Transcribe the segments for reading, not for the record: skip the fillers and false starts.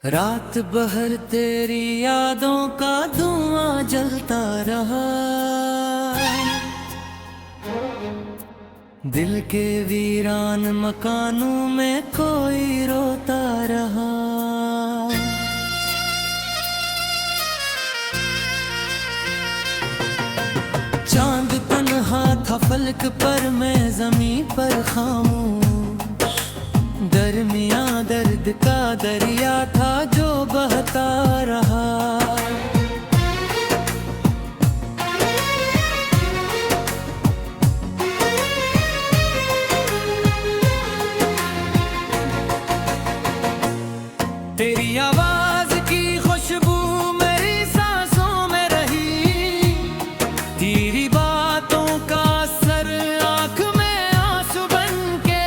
रात भर तेरी यादों का धुआं जलता रहा। दिल के वीरान मकानों में कोई रोता रहा। चांद तन्हा था फलक पर, मैं जमीन पर खामोश। दरमियां दर्द का दरिया था जो बहता रहा। तेरी आवाज की खुशबू मेरी सांसों में रही। तेरी बातों का असर आँख में आंसू बन के।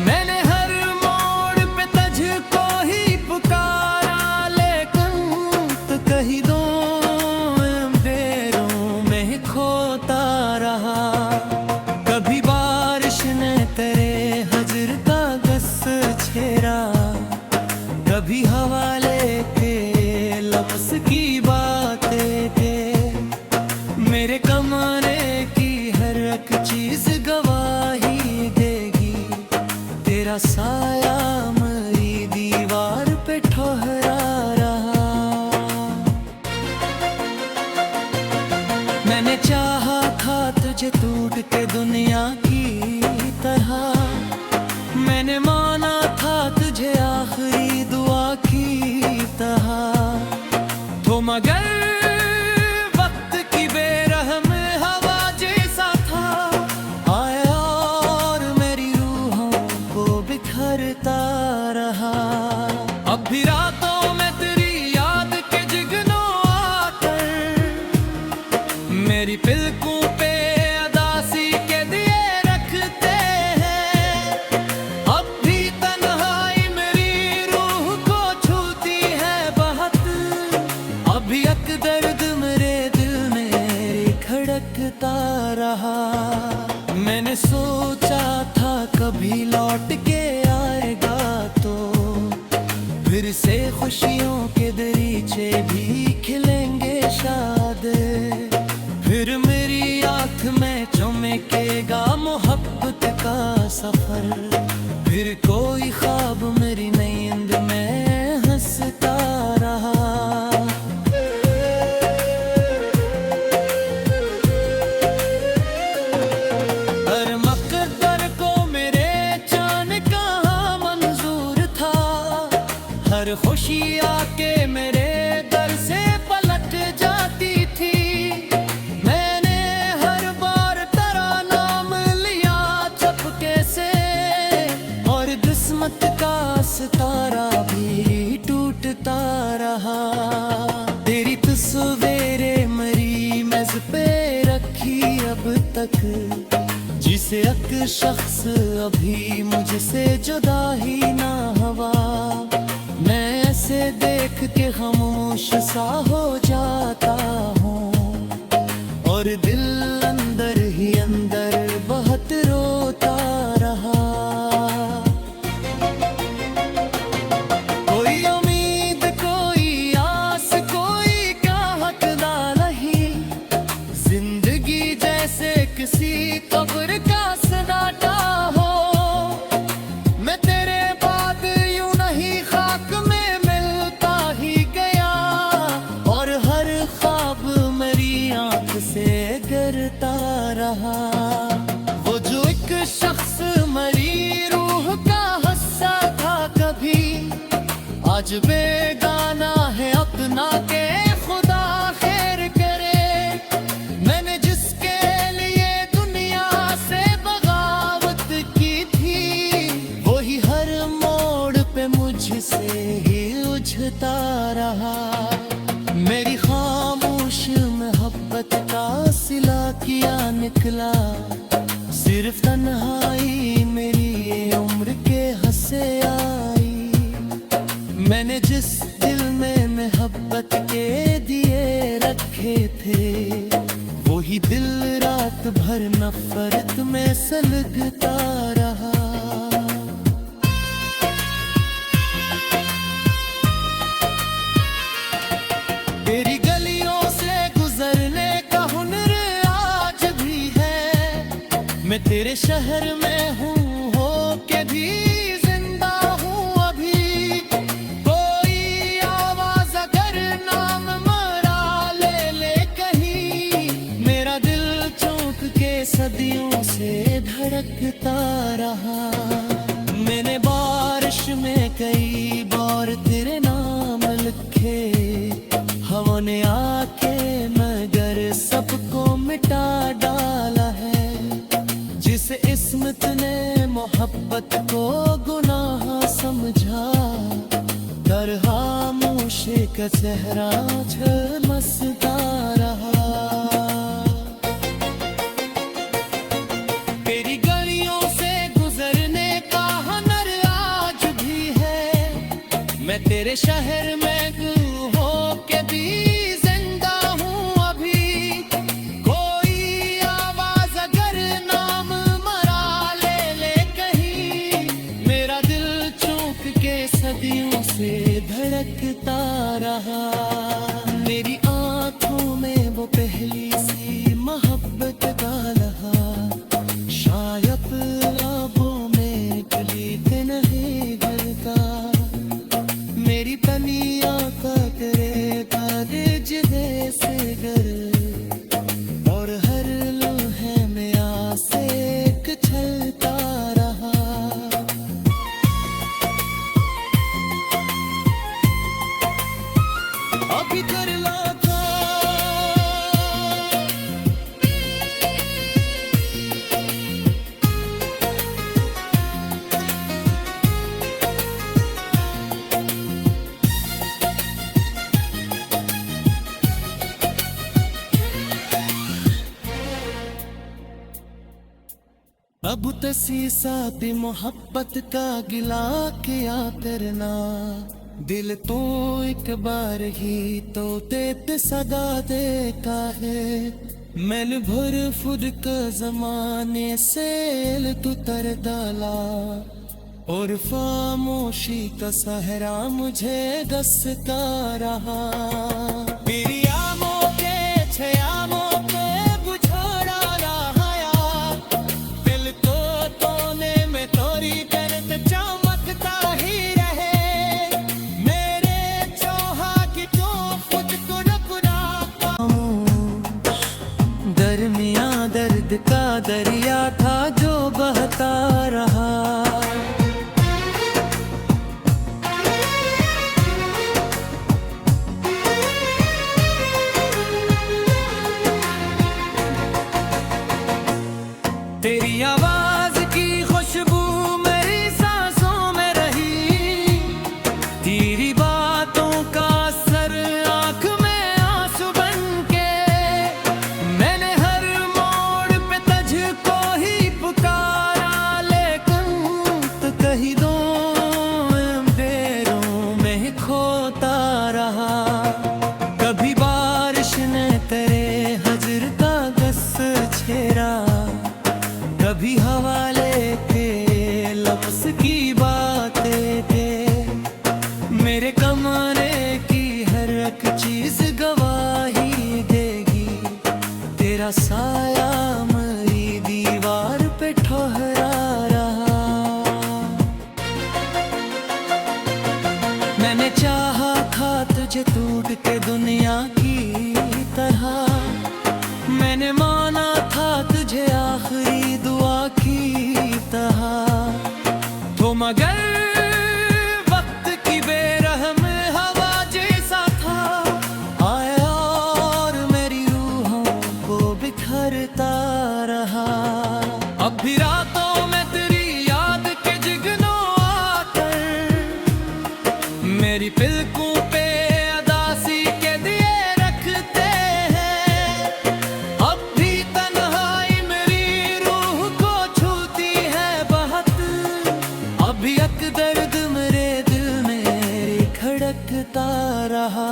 मैंने हर मोड़ पे तुझको ही पुकारा, लेकिन तू कहीं दो अंधेरों में खोता रहा। कभी बारिश ने तेरे हजर का गस छेड़ा, कभी हवा लेके लफ्ज़ की बातें थे। मेरे कमरे की हर एक चीज गवाही देगी। तेरा साया मेरी दीवार पे ठहरा रहा। मैंने चाहा था तुझे टूट के दुनिया की तरह। मैंने माना था तुझे आखिरी दुआ की तरह। तो मगर वक्त की बेरहम हवा जैसा था, आया और मेरी रूहों को बिखरता रहा। अब भी रातों में तेरी याद के जुगनू आकर मेरी पलकों पे अदासी के दिए रखते हैं। अब भी तन्हाई मेरी रूह को छूती है बहुत। अभी एक दर्द मेरे दिल में खड़कता रहा। मैंने सोचा था कभी लौट के आएगा तो फिर से खुशियों के दरीचे भी खिलेंगे शायद। फिर मेरी आँख में चमकेगा मोहब्बत का सफर। फिर कोई ख्वाब मेरी नींद में हंसता रहा। पर मकद्दर को मेरे जान कहाँ मंजूर था। हर खुशी आके मेरे दर से पलट जाती थी। मैंने हर बार तेरा नाम लिया चुपके से, और किस्मत का सितारा भी टूटता रहा। तेरी तस्वीरें मेरी मेज पे रखी अब तक, जिसे एक शख्स अभी मुझसे जुदा ही ना हुआ। मैं ऐसे देख के खामोश सा हो जाता हूँ, और दिल अंदर ही अंदर बहुत रोता रहा। कोई उम्मीद कोई आस कोई क्या हकदा नहीं। जिंदगी जैसे किसी कब्र का सन्नाटा हो। मैं तेरे बाद यूं नहीं खाक में मिलता ही गया, और हर ख्वाब मेरी आंख से गिरता रहा। वो जो एक शख्स मेरी रूह का हिस्सा था कभी, आज बेगाना है अपना के खुदा खैर करे। मैंने जिसके लिए दुनिया से बगावत की थी, वही हर मोड़ पे मुझसे ही उलझता रहा। मेरी खामोश मोहब्बत का सिला किया निकला। सिर्फ तन्हाई मेरी ये उम्र के हंसे आई। मैंने जिस दिल में मोहब्बत के दिए रखे थे, वही दिल रात भर नफरत में सलगता रहा। मैं तेरे शहर में हूँ हो के भी जिंदा हूँ अभी। कोई आवाज अगर नाम मरा ले ले कहीं, मेरा दिल चौंक के सदियों से धड़कता रहा। मैंने बारिश में कई बार तेरे नाम लिखे, हवा ने आके मगर सबको मिटा डाला है। जिस इस्मत ने मोहब्बत को गुनाह समझा, दर खामोशी का चेहरा झलमसता रहा। तेरी गलियों से गुजरने का हुनर आज भी है। मैं तेरे शहर में हो के भी जिंदा हूँ अभी। कोई आवाज अगर नाम मरा ले ले कहीं, मेरा दिल चौंक के सदियों से धड़कता रहा। मेरी आंखों में वो पहली सी मोहब्बत का लहा, शायद लबों में गीत नहीं गलता। मेरी तनिया का तेरे कागज से गर, और हर लम्हे में आसे एक छलता रहा। अभी कर ला था अब तसीसा भी मोहब्बत का गिला किया करना। दिल तो एक बार ही तो देते सदा देखा है। मैंने भर फुर का जमाने से तू तर डाला, और खामोशी का सहरा मुझे दसता रहा। मेरी आमों के छयामों पे बुझाड़ा रहा यार, दिल तो तोने में तोरी दर्द चमकता ही रहे। मेरे चौहा की तो खुद को रखना। दरमिया दर्द का दरिया था जो बहता रहा। तेरी आवाज की खुशबू मेरी सांसों में रही, तेरी बातों का असर आंख में आंसू बन के। मैंने हर मोड़ पे तुझको ही पुकारा, लेकिन तो कहीं दो अंधेरों में ही खोता रहा। कभी बारिश ने तेरे हजर का गस छेड़ा, कभी हवा लेके लफ्ज की बातें थे। मेरे कमरे की हर एक चीज गवाही देगी, तेरा साया मेरी दीवार पे ठहरा रहा। मैंने चाहा था तुझे टूट के दुनिया की तरह, मैंने माना था तुझे आखिरी दुआ की तरह। तो मगर वक्त की बेरहम हवा जैसा था, आया और मेरी रूहों को बिखरता रहा। अब भी रातों में तेरी याद के जिगनों आकर, मेरी पलकों पे अदासी के दिए रखते हैं। अब भी तन्हाई मेरी रूह को छूती है बहुत, अभी एक दर्द मेरे दिल में खड़कता रहा।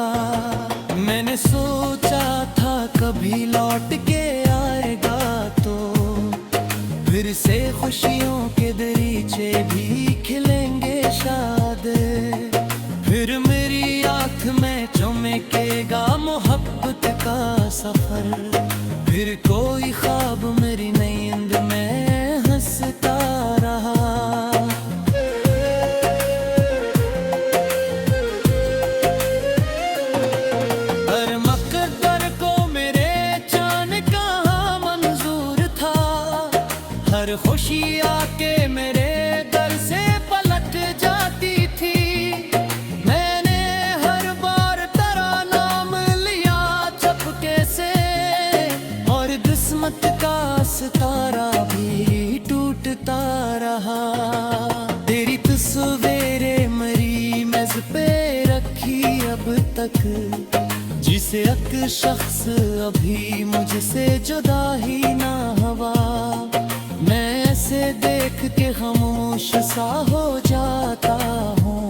मैंने सोचा था कभी लौट के आएगा तो फिर से खुशियों के दरीचे भी खिलेंगे शायद। फिर मेरी आंख में चमकेगा मोहब्बत का सफर, फिर कोई ख्वाब मेरी नींद में हर खुशी आके मेरे दर से पलट जाती थी। मैंने हर बार तेरा नाम लिया चुपके से, और किस्मत का सितारा भी टूटता रहा। तेरी तस्वीरें मेरी मेज पे रखी अब तक, जिसे एक शख्स अभी मुझसे जुदा ही ना हुआ। मैं ऐसे देख के खामोश सा हो जाता हूँ,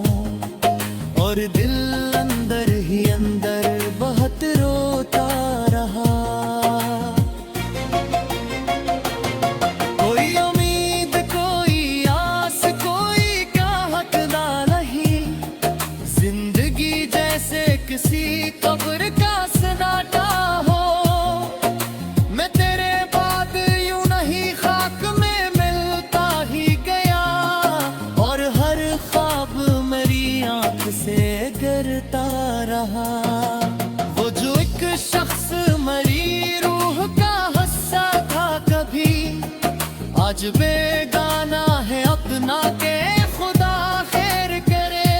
और दिल अंदर ही अंदर बहुत रोता रहा। कोई उम्मीद कोई आस कोई क्या हकदा नहीं, जिंदगी जैसे किसी कब्र का सन्नाटा हो। मैं तेरे बाद यूं नहीं खाक में मिलता ही गया, और हर ख्वाब मेरी आंख से गिरता रहा। वो जो एक शख्स मेरी रूह का हिस्सा था कभी, आज बेगाना है अपना के खुदा खैर करे।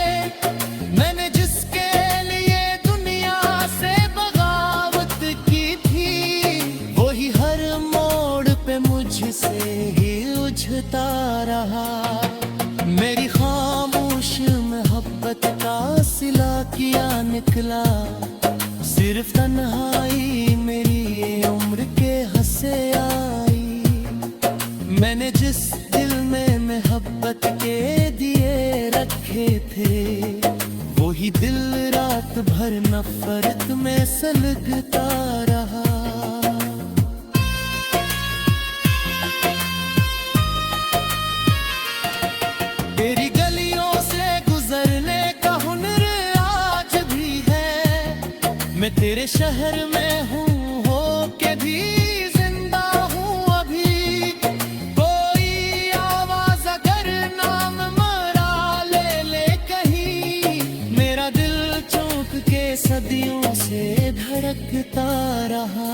मैंने जिसके लिए दुनिया से बगावत की थी, वही हर मोड़ पे मुझसे ही उलझता रहा। मेरी खामोश मोहब्बत का सिला किया निकला, सिर्फ तन्हाई मेरी उम्र के हंसे आई। मैंने जिस दिल में मोहब्बत के दिए रखे थे, वही दिल रात भर नफरत में सलगता रहा। तेरी गलियों से गुजरने का हुनर आज भी है। मैं तेरे शहर में हूँ हो के भी जिंदा हूँ अभी। कोई आवाज अगर नाम मरा ले ले कहीं, मेरा दिल चौंक के सदियों से धड़कता रहा।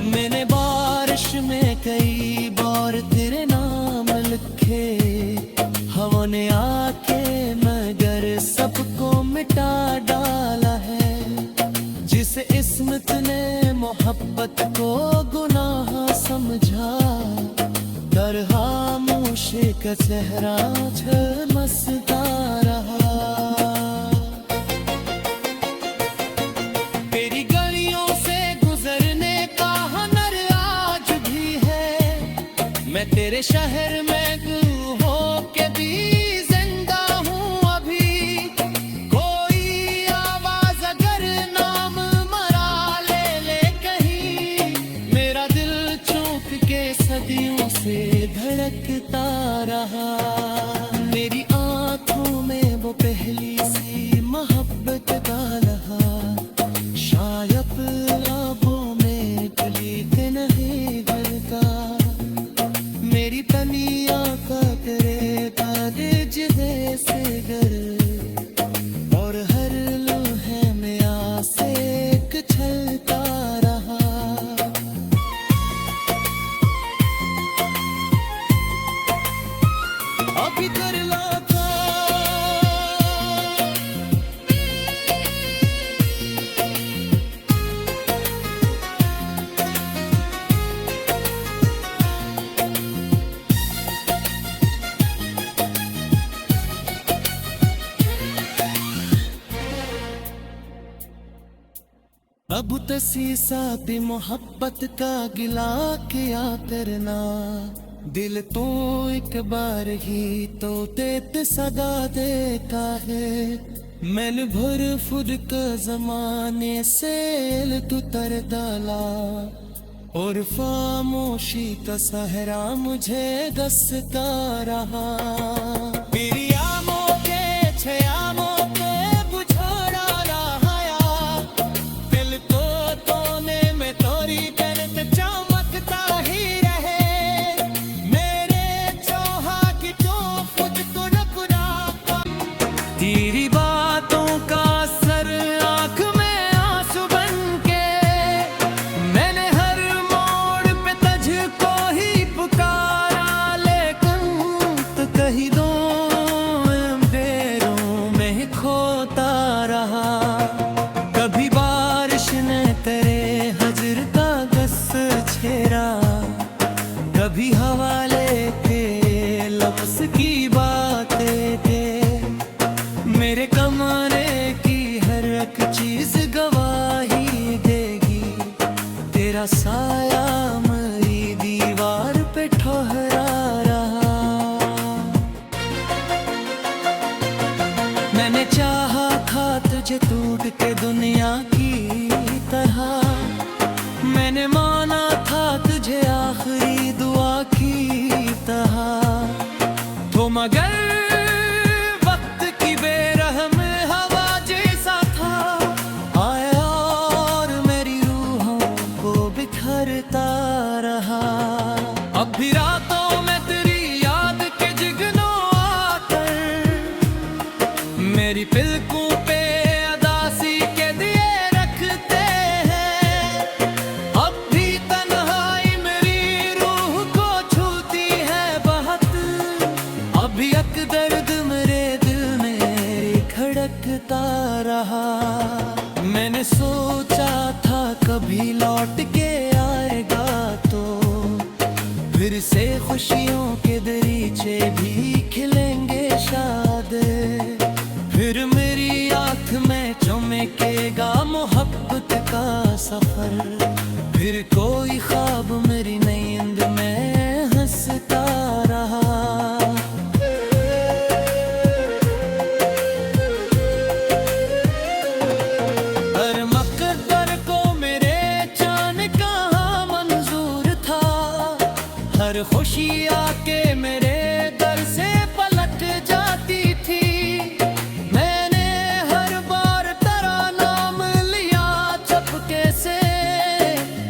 मैंने बारिश में कई बार तेरे नाम लिखे, हवा ने आके मगर सबको मिटा डाला है। जिस इस्मत ने मोहब्बत को गुनाह समझा, दर खामोश का चेहरा झलमसता रहा। तेरी गलियों से गुजरने का हुनर आज भी है। मैं तेरे शहर में हो के भी जिंदा हूँ अभी। कोई आवाज अगर नाम मरा ले ले कहीं, मेरा दिल चौंक के सदियों से धड़कता रहा। मेरी आंखों में वो पहली सी मोहब्बत का लहा, शायद लाबों में गली के नहीं भरता। मेरी तनिया का तेरे तारे जिदे से गर, और हर लम्हे में आसे एक छलता रहा। अभी कर ला था अब तसीसा भी मोहब्बत का गिला किया करना। दिल तो एक बार ही तो देत सदा देता है। मैंने भर फुद का जमाने से तू तर डाला, और खामोशी का सहरा मुझे दसता रहा। मेरी आमों के छयामों पे बुझाड़ा रहा, दिल को तोने में तोरी करत चमकता ही रहे। मेरे चौहा की तो खुद को रखना। तेरी बातों का असर आँख में आंसू बन के, मैंने हर मोड़ पे तुझको ही पुकारा। कभी हवाले के लफ्ज की बातें थे, मेरे कमाने की हर एक चीज गवाही देगी। तेरा साया मेरी दीवार पे ठहरा रहा। मैंने चाहा था तुझे टूट के दुनिया की तरह, मैंने माना था तुझे आखिरी दुआ की तरह, तो मगर वक्त की बेरहम हवा जैसा था आया और मेरी रूहों को बिखरता रहा। अब भी रातों में तेरी याद के जिगनों आकर मेरी पलकों पे अदासी के दिए रखते हैं। अब भी तन्हाई मेरी रूह को छूती है बहुत, अभी एक दर्द मेरे दिल में खड़कता रहा। मैंने सोचा था कभी लौट के आएगा तो फिर से खुशियों के दरीचे भी खिलेंगे शायद, फिर मेरी आँख में चमकेगा मोहब्बत का सफर, फिर कोई ख्वाब मेरी नींद में हंसता रहा। हर मकदर को मेरे चाँद कहाँ मंजूर था, हर खुशी आके मेरे दर से पलट जाती थी। मैंने हर बार तेरा नाम लिया चपके से,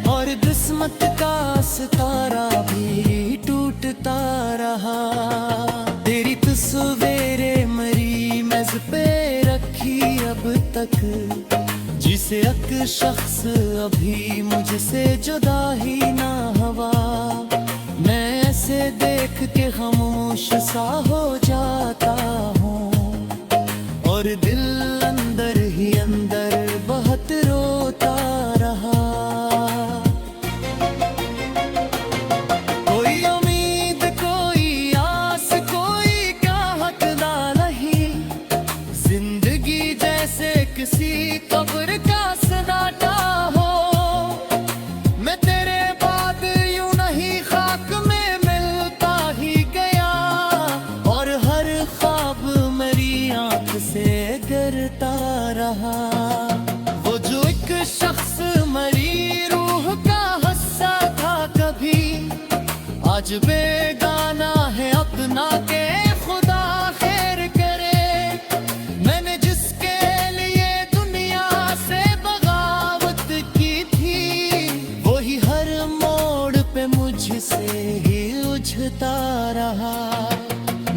और किस्मत का सितारा भी टूटता रहा। तेरी तस्वीरें मेरी मेज पे रखी अब तक, जिसे एक शख्स अभी मुझसे जुदा ही ना हुआ। मैं ऐसे देख के खामोश सा हो जाता हूँ, और दिल अंदर ही अंदर बहुत रोता रहा। कोई उम्मीद कोई आस कोई क्या हकदा नहीं, जिंदगी जैसे किसी कब्र का सन्नाटा हो। मैं तेरे बाद यूं नहीं खाक में मिलता ही गया, और हर ख्वाब मेरी आंख से गिरता रहा। वो जो एक शख्स मेरी रूह का हिस्सा था कभी, आज बेगाना है अपना के खुदा खैर करे। मैंने जिसके लिए दुनिया से बगावत की थी, वही हर मोड़ पे मुझसे ही उलझता रहा।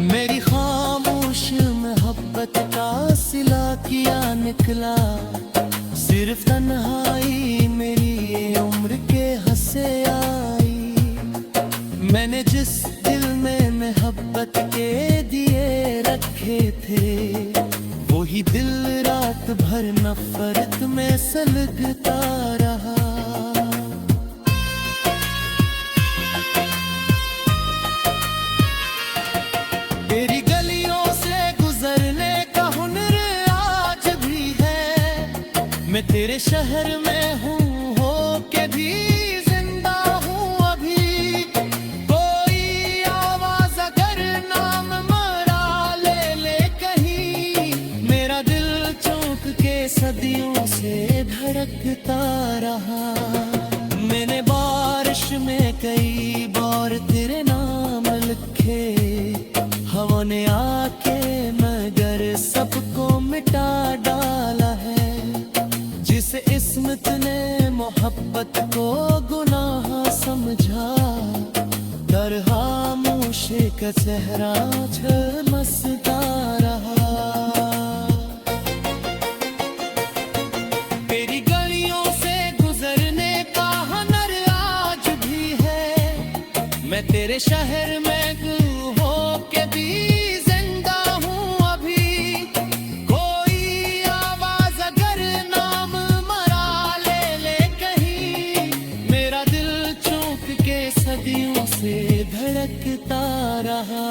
मेरी खामोश मोहब्बत का सिला किया निकला, सिर्फ तन्हाई मेरी ये उम्र के हंसे आई। मैंने जिस दिल में मोहब्बत के दिए रखे थे, वही दिल रात भर नफरत में सलगता रहा। तेरी गलियों से गुजरने का हुनर आज भी है, मैं तेरे शहर में हूँ हो के भी जिंदा हूँ अभी। कोई आवाज अगर नाम मेरा ले ले कहीं, मेरा दिल चौंक के सदियों से धड़कता रहा। मैंने बारिश में कई बार तेरे नाम लिखे, हवा ने आके मगर सबको मिटा डाला है। जिस इस्मत ने मोहब्बत को गुनाह समझा, दर खामोश का चेहरा झलमसता रहा। तेरी गलियों से गुजरने का हुनर आज भी है, मैं तेरे शहर में हो के भी जिंदा हूँ अभी। कोई आवाज अगर नाम मरा ले ले कहीं, मेरा दिल चौंक के सदियों से झलकता रहा।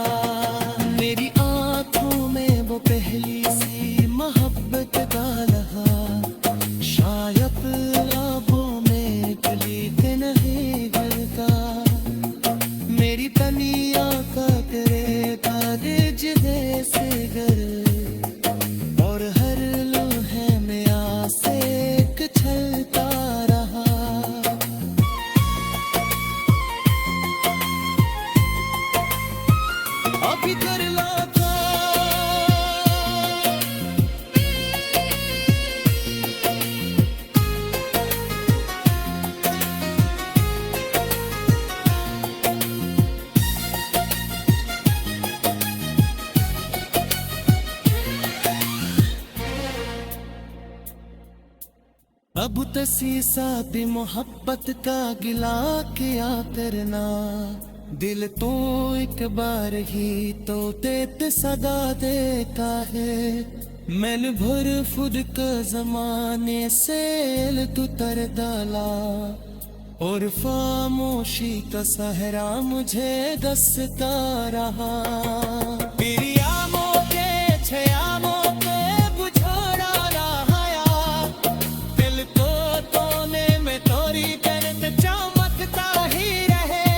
मेरी आंखों में वो पहली सी मोहब्बत का लहा, शायद आंखों में गलीत नहीं गिरता। मेरी तनिया का तेरे कागज से गर, और हर लम्हे में आसे छलता रहा। अभी कर ला था अब तसीसा भी मोहब्बत का गिला किया करना। दिल तो एक बार ही तो देते सदा देता है। मैंने भर फुद का जमाने से तू तर डाला, और खामोशी का सहरा मुझे दसता रहा। मेरी आमों के छयामों पे बुझाड़ा रहा, दिल को तोने में तोरी दर्द चमकता ही रहे।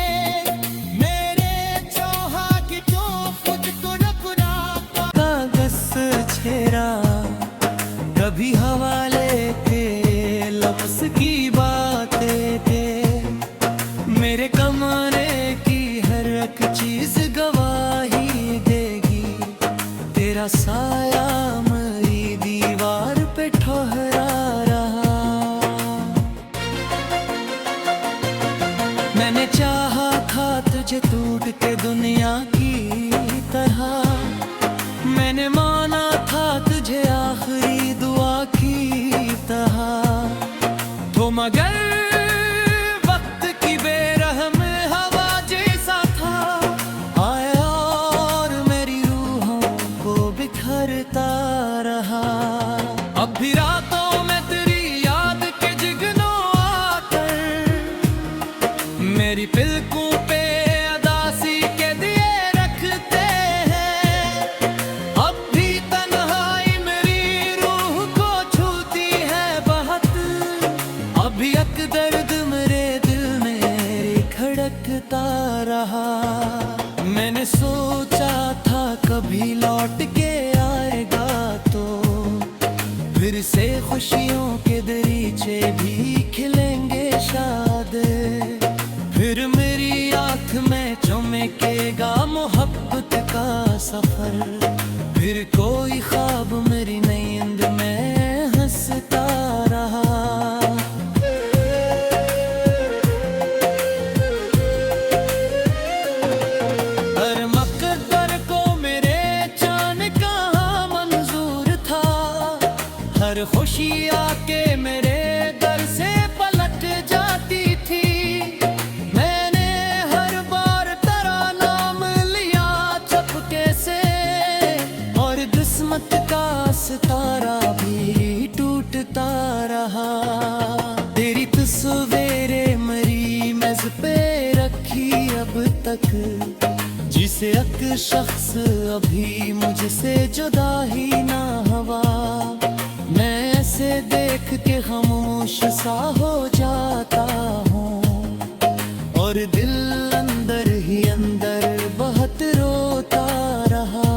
मेरे चौहा की तो खुद को रखना कागज छेड़ा, कभी हवाले थे लफ्ज की बातें थे। मेरे कमरे की हर एक चीज गवाही देगी, तेरा साया मेरी दीवार पे ठहरा रहा। मैंने चाहा था तुझे टूट के दुनिया की तरह, मैंने माना था तुझे आखिरी दुआ की तरह। तो मगर वक्त की बेरहम हवा जैसा था, आया और मेरी रूहों को बिखरता रहा। अब भी रातों में तेरी याद के जुगनों आकर मेरी पलकों पे अदासी के दिए रखते हैं। अब भी तन्हाई मेरी रूह को छूती है बहुत, अभी एक दर्द मेरे दिल में खड़कता रहा। मैंने सोचा था कभी लौट के आएगा तो फिर से खुशियों के दरीचे भी खिलेंगे शायद। फिर मेरी आँख में चमकेगा मोहब्बत का सफर, फिर कोई ख्वाब मेरी नींद में हंसता रहा। हर मकदर को मेरे चान कहाँ मंजूर था, हर खुशी आके मेरे दर से पलट जाती थी। मैंने हर बार तेरा नाम लिया चपके से, और किस्मत का सितारा भी टूटता रहा। तेरी तस्वीरे मेरी मेज पे रखी अब तक, जिसे एक शख्स अभी मुझसे जुदा ही ना हुआ। मैं ऐसे देख के खामोश सा हो जाता हूँ, और दिल अंदर ही अंदर बहुत रोता रहा।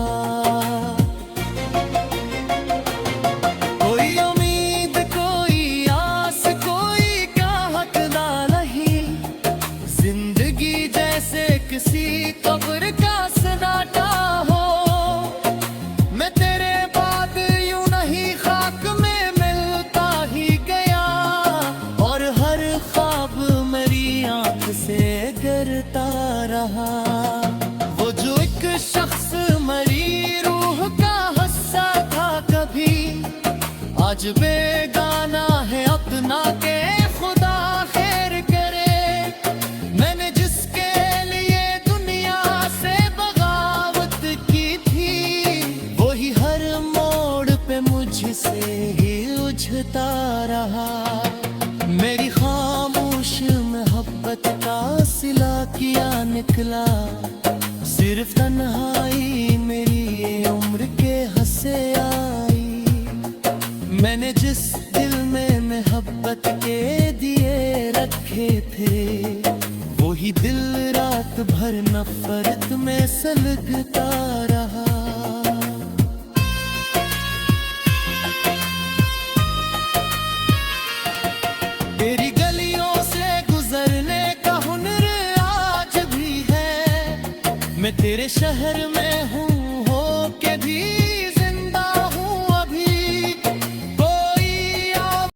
कोई उम्मीद कोई आस कोई क्या हकदा नहीं, जिंदगी जैसे किसी कब्र का सन्नाटा हो। मैं तेरे बाद यूं नहीं खाक में मिलता ही गया, और हर ख्वाब मेरी आंख से गिरता रहा। वो जो एक शख्स मेरी रूह का हिस्सा था कभी, आज बेगाना है अपना के खुदा खैर करे। मैंने जिसके लिए दुनिया से बगावत की थी, वही हर मोड़ पे मुझसे ही उलझता रहा। मेरी खामोश मोहब्बत का सिला किया निकला, निकला। सिर्फ तन्हाई मेरी ये उम्र के हंसे आई। मैंने जिस दिल में मोहब्बत के दिए रखे थे, वही दिल रात भर नफरत में सलगता रहा। तेरी गलियों से गुजरने का हुनर आज भी है। मैं तेरे शहर में हूँ